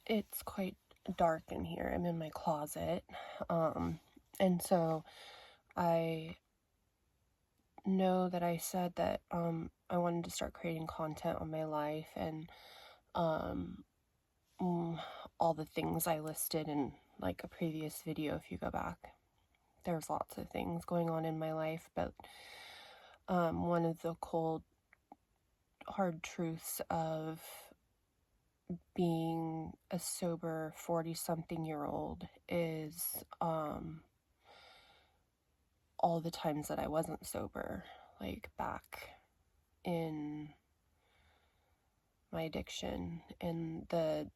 it's quite dark in here. I'm in my closet. And so I know that I said that I wanted to start creating content on my life and um, all the things I listed in like a previous video. If you go back, there's lots of things going on in my life, but one of the cold, hard truths of being a sober 40-something-year-old is all the times that I wasn't sober, like back in my addiction and the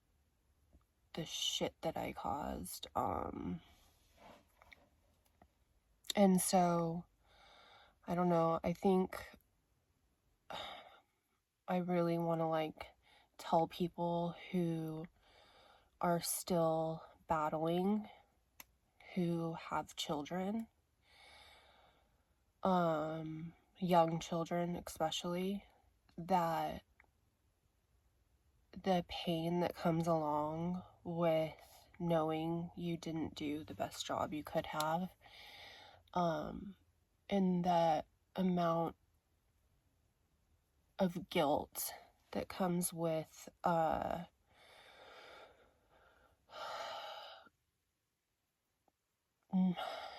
shit that I caused. And so I don't know, I think I really want to like tell people who are still battling, who have children, young children especially, that the pain that comes along with knowing you didn't do the best job you could have, and the amount of guilt that comes with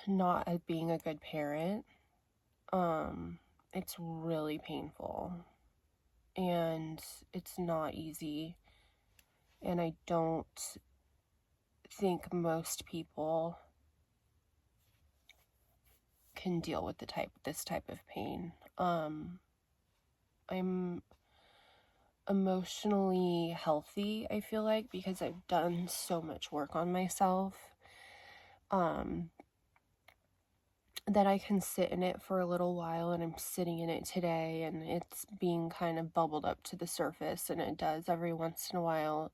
not being a good parent. It's really painful and it's not easy, and I don't think most people can deal with this type of pain. I'm emotionally healthy, I feel like, because I've done so much work on myself, that I can sit in it for a little while, and I'm sitting in it today, and it's being kind of bubbled up to the surface, and it does every once in a while,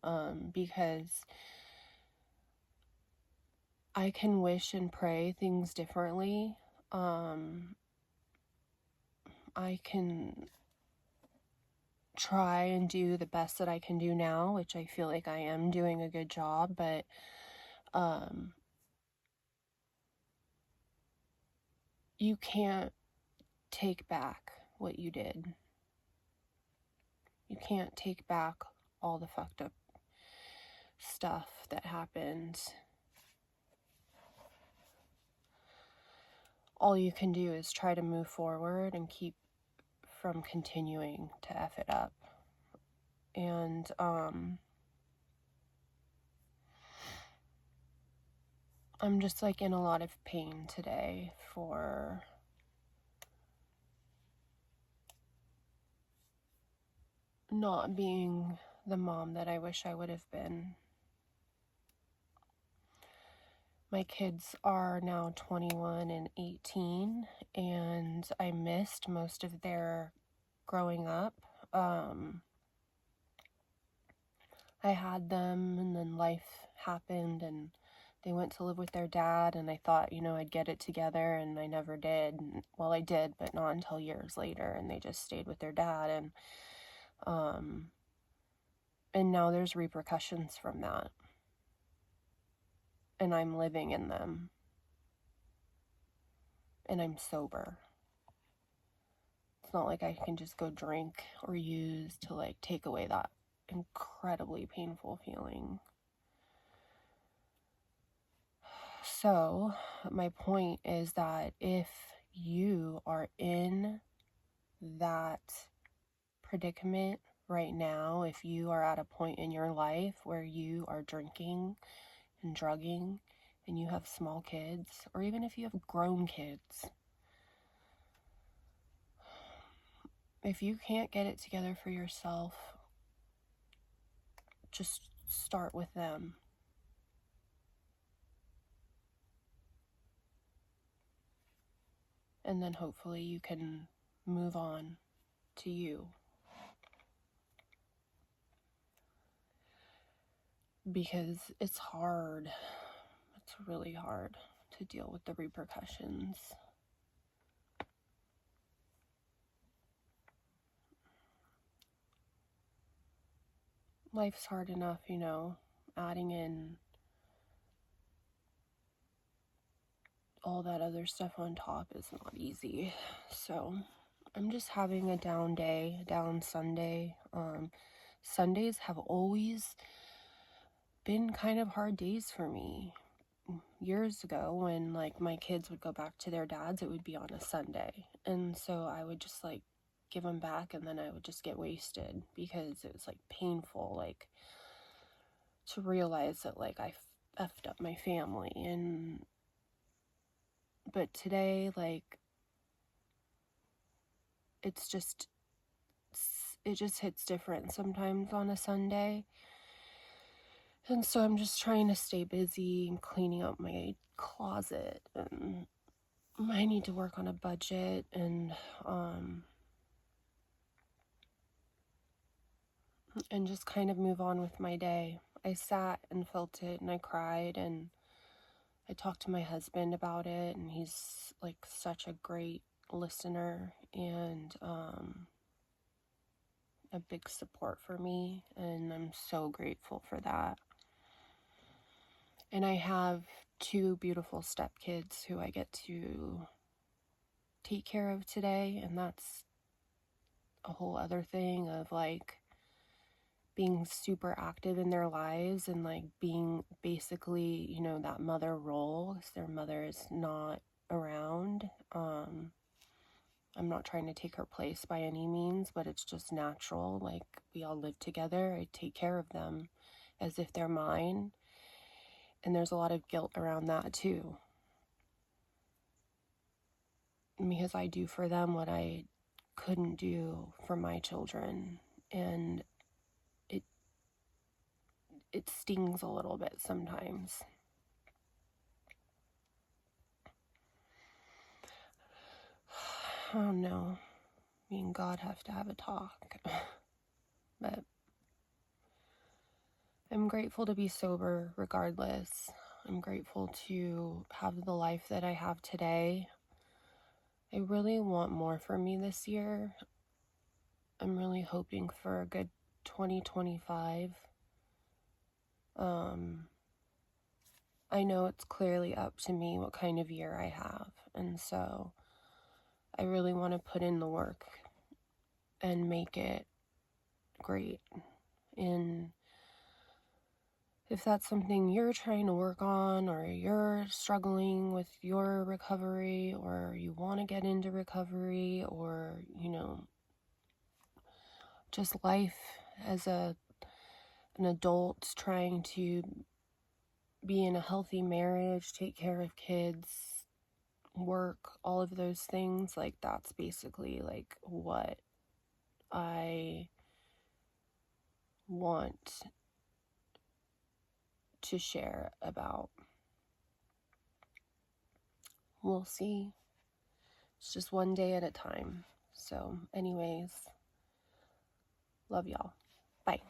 because I can wish and pray things differently. I can try and do the best that I can do now, which I feel like I am doing a good job, but you can't take back what you did. You can't take back all the fucked up stuff that happened. All you can do is try to move forward and keep from continuing to F it up. And I'm just like in a lot of pain today for not being the mom that I wish I would have been. My kids are now 21 and 18, and I missed most of their growing up. I had them, and then life happened, and they went to live with their dad, and I thought, I'd get it together, and I never did. Well, I did, but not until years later, and they just stayed with their dad, and now there's repercussions from that, and I'm living in them, and I'm sober. It's not like I can just go drink or use to like take away that incredibly painful feeling. So my point is that if you are in that predicament right now, if you are at a point in your life where you are drinking and drugging and you have small kids, or even if you have grown kids, if you can't get it together for yourself, just start with them. And then hopefully you can move on to you. Because it's hard. It's really hard to deal with the repercussions. Life's hard enough, adding in all that other stuff on top is not easy. So I'm just having a down day, down Sunday. Sundays have always been kind of hard days for me. Years ago, when like my kids would go back to their dads, it would be on a Sunday, and so I would just like give them back, and then I would just get wasted because it was like painful, like to realize that like I effed up my family. And but today, like, it just hits different sometimes on a Sunday. And so I'm just trying to stay busy and cleaning up my closet, and I need to work on a budget, and just kind of move on with my day. I sat and felt it, and I cried, and I talked to my husband about it, and he's like such a great listener and a big support for me, and I'm so grateful for that. And I have 2 beautiful stepkids who I get to take care of today, and that's a whole other thing of like being super active in their lives and like being basically, you know, that mother role because their mother is not around. I'm not trying to take her place by any means, but it's just natural. Like, we all live together. I take care of them as if they're mine. And there's a lot of guilt around that too, because I do for them what I couldn't do for my children. And it stings a little bit sometimes. Oh no, me and God have to have a talk. But I'm grateful to be sober regardless. I'm grateful to have the life that I have today. I really want more for me this year. I'm really hoping for a good 2025. I know it's clearly up to me what kind of year I have, and so I really want to put in the work and make it great. And if that's something you're trying to work on, or you're struggling with your recovery, or you want to get into recovery, or, you know, just life as an adult trying to be in a healthy marriage, take care of kids, work, all of those things, like that's basically like what I want to share about. We'll see. It's just one day at a time. So anyways, love y'all. Bye.